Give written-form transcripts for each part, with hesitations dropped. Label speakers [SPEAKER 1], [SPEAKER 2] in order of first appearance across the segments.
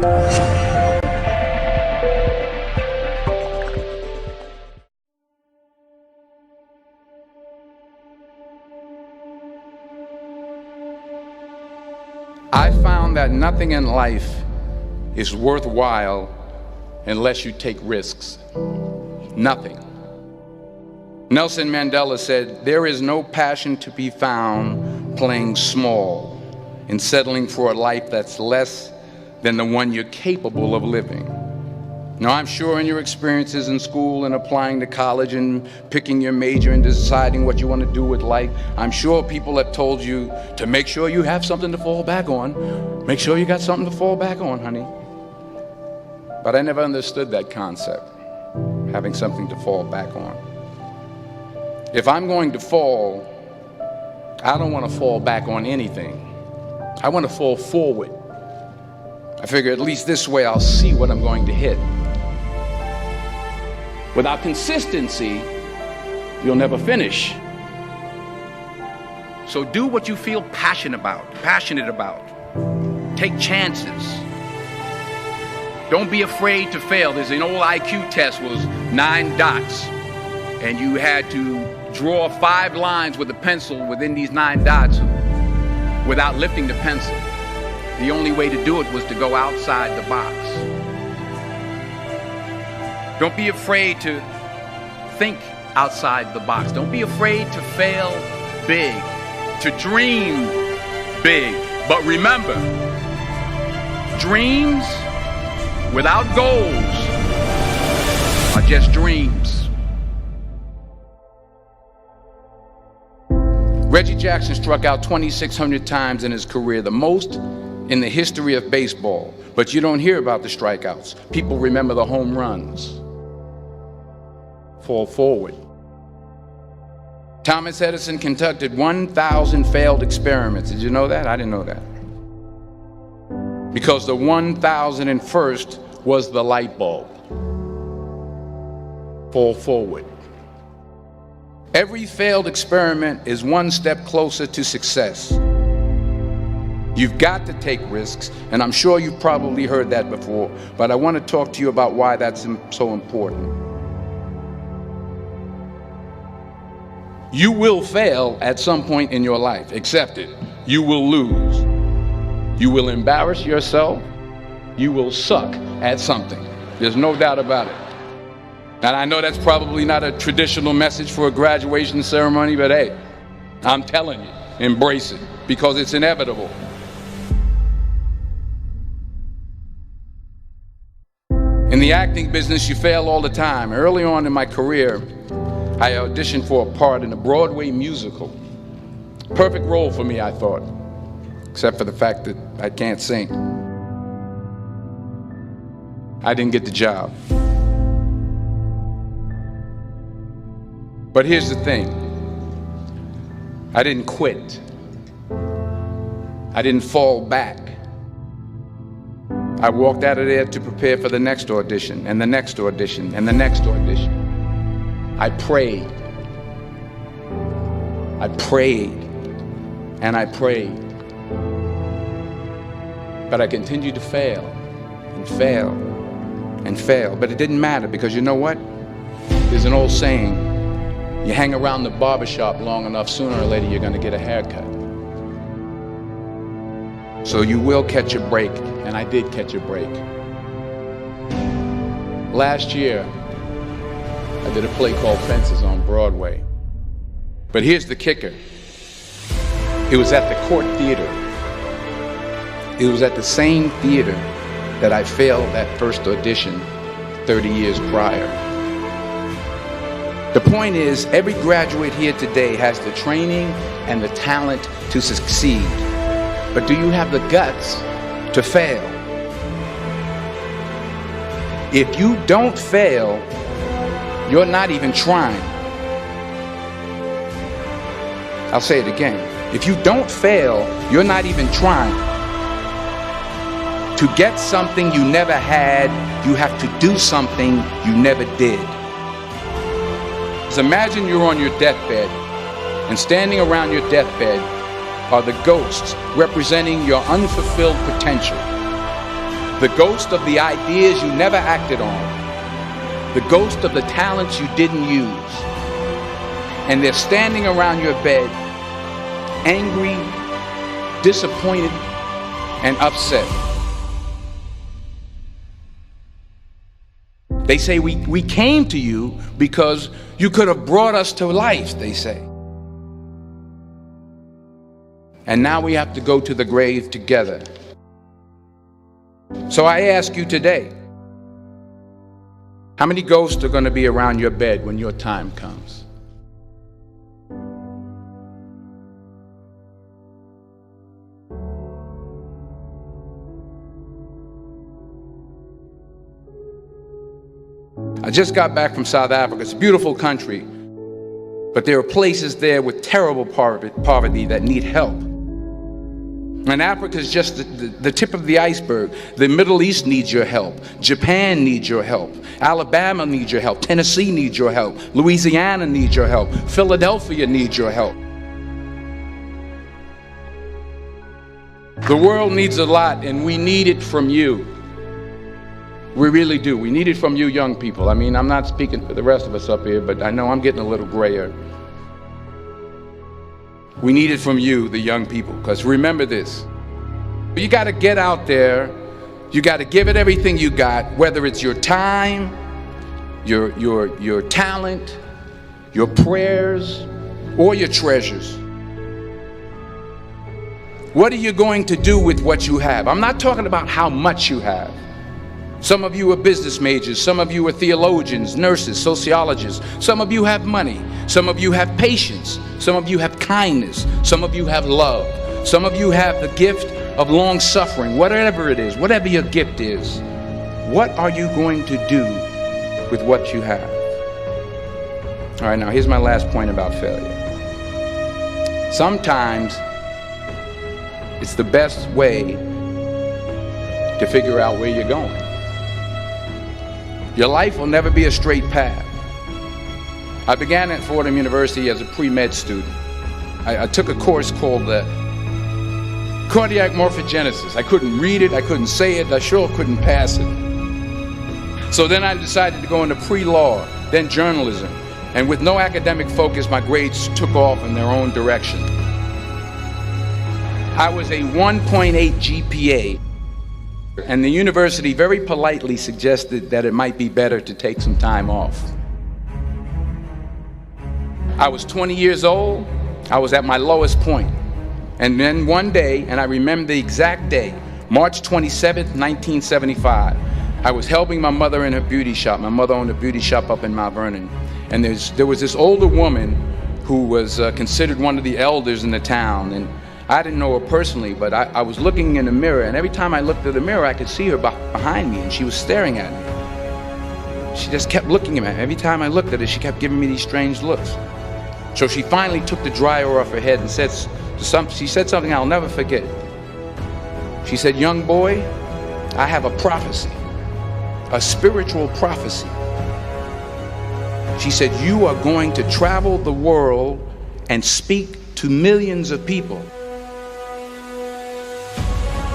[SPEAKER 1] I found that nothing in life is worthwhile unless you take risks. Nothing. Nelson Mandela said, "There is no passion to be found playing small and settling for a life that's less than the one you're capable of living." Now, I'm sure in your experiences in school and applying to college and picking your major and deciding what you want to do with life, I'm sure people have told you to make sure you have something to fall back on. Make sure you got something to fall back on, honey. But I never understood that concept, having something to fall back on. If I'm going to fall, I don't want to fall back on anything. I want to fall forward. I figure at least this way I'll see what I'm going to hit. Without consistency, you'll never finish. So do what you feel passionate about. Take chances. Don't be afraid to fail. There's an old IQ test was 9 dots, and you had to draw 5 lines with a pencil within these 9 dots without lifting the pencil. The only way to do it was to go outside the box. Don't be afraid to think outside the box. Don't be afraid to fail big, to dream big. But remember, dreams without goals are just dreams. Reggie Jackson struck out 2,600 times in his career, the most in the history of baseball. But you don't hear about the strikeouts. People remember the home runs. Fall forward. Thomas Edison conducted 1,000 failed experiments. Did you know that? I didn't know that. Because the 1,001st was the light bulb. Fall forward. Every failed experiment is one step closer to success. You've got to take risks, and I'm sure you've probably heard that before, but I want to talk to you about why that's so important. You will fail at some point in your life. Accept it. You will lose. You will embarrass yourself. You will suck at something. There's no doubt about it. And I know that's probably not a traditional message for a graduation ceremony, but hey, I'm telling you, embrace it, because it's inevitable. In the acting business, you fail all the time. Early on in my career, I auditioned for a part in a Broadway musical. Perfect role for me, I thought, except for the fact that I can't sing. I didn't get the job. But here's the thing. I didn't quit. I didn't fall back. I walked out of there to prepare for the next audition, and the next audition, and the next audition. I prayed. I prayed. And I prayed. But I continued to fail, and fail, and fail. But it didn't matter, because you know what? There's an old saying, you hang around the barbershop long enough, sooner or later you're going to get a haircut. So you will catch a break, and I did catch a break. Last year, I did a play called Fences on Broadway. But here's the kicker. It was at the Court Theater. It was at the same theater that I failed that first audition 30 years prior. The point is, every graduate here today has the training and the talent to succeed. But do you have the guts to fail? If you don't fail, you're not even trying. I'll say it again. If you don't fail, you're not even trying. To get something you never had, you have to do something you never did. Imagine you're on your deathbed, and standing around your deathbed are the ghosts representing your unfulfilled potential. the ghost of the ideas you never acted on, the ghost of the talents you didn't use. And they're standing around your bed, angry, disappointed, and upset. They say, we came to you because you could have brought us to life, they say. And now we have to go to the grave together. So I ask you today, how many ghosts are going to be around your bed when your time comes? I just got back from South Africa. It's a beautiful country, but there are places there with terrible poverty that need help. And Africa is just the tip of the iceberg. The Middle East needs your help. Japan needs your help. Alabama needs your help. Tennessee needs your help. Louisiana needs your help. Philadelphia needs your help. The world needs a lot, and we need it from you. We really do. We need it from you young people. I mean, I'm not speaking for the rest of us up here, but I know I'm getting a little grayer. We need it from you, the young people, because remember this. You got to get out there. You got to give it everything you got, whether it's your time, your talent, your prayers, or your treasures. What are you going to do with what you have? I'm not talking about how much you have. Some of you are business majors, some of you are theologians, nurses, sociologists. Some of you have money, some of you have patience, some of you have kindness, some of you have love, some of you have the gift of long suffering. Whatever it is, whatever your gift is, what are you going to do with what you have? All right, now here's my last point about failure. Sometimes it's the best way to figure out where you're going. Your life will never be a straight path. I began at Fordham University as a pre-med student. I took a course called cardiac morphogenesis. I couldn't read it, I couldn't say it, I sure couldn't pass it. So then I decided to go into pre-law, then journalism. And with no academic focus, my grades took off in their own direction. I was a 1.8 GPA. And the university very politely suggested that it might be better to take some time off. I was 20 years old. I was at my lowest point. And then one day, and I remember the exact day, March 27th, 1975, I was helping my mother in her beauty shop. My mother owned a beauty shop up in Mount Vernon. And there was this older woman who was considered one of the elders in the town. And I didn't know her personally, but I was looking in the mirror, and every time I looked at the mirror, I could see her behind me, and she was staring at me. She just kept looking at me. Every time I looked at her, she kept giving me these strange looks. So she finally took the dryer off her head and she said something I'll never forget. She said, "Young boy, I have a prophecy, a spiritual prophecy." She said, "You are going to travel the world and speak to millions of people."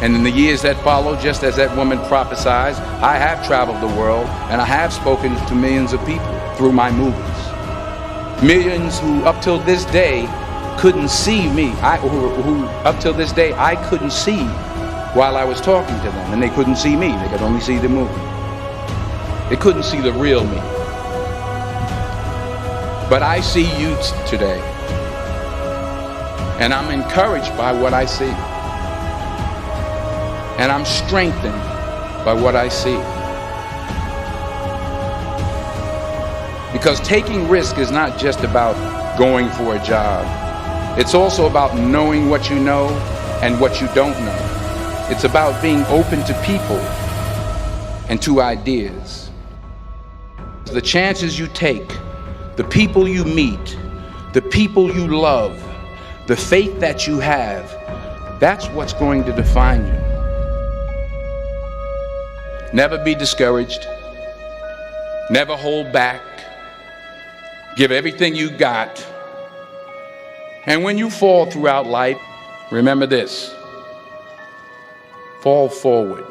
[SPEAKER 1] And in the years that followed, just as that woman prophesied, I have traveled the world and I have spoken to millions of people through my movies. Millions who up till this day couldn't see me, who up till this day I couldn't see while I was talking to them, and they couldn't see me, they could only see the movie. They couldn't see the real me. But I see you today, and I'm encouraged by what I see. And I'm strengthened by what I see. Because taking risk is not just about going for a job. It's also about knowing what you know and what you don't know. It's about being open to people and to ideas. The chances you take, the people you meet, the people you love, the faith that you have, that's what's going to define you. Never be discouraged. Never hold back. Give everything you got. And when you fall throughout life, remember this: fall forward.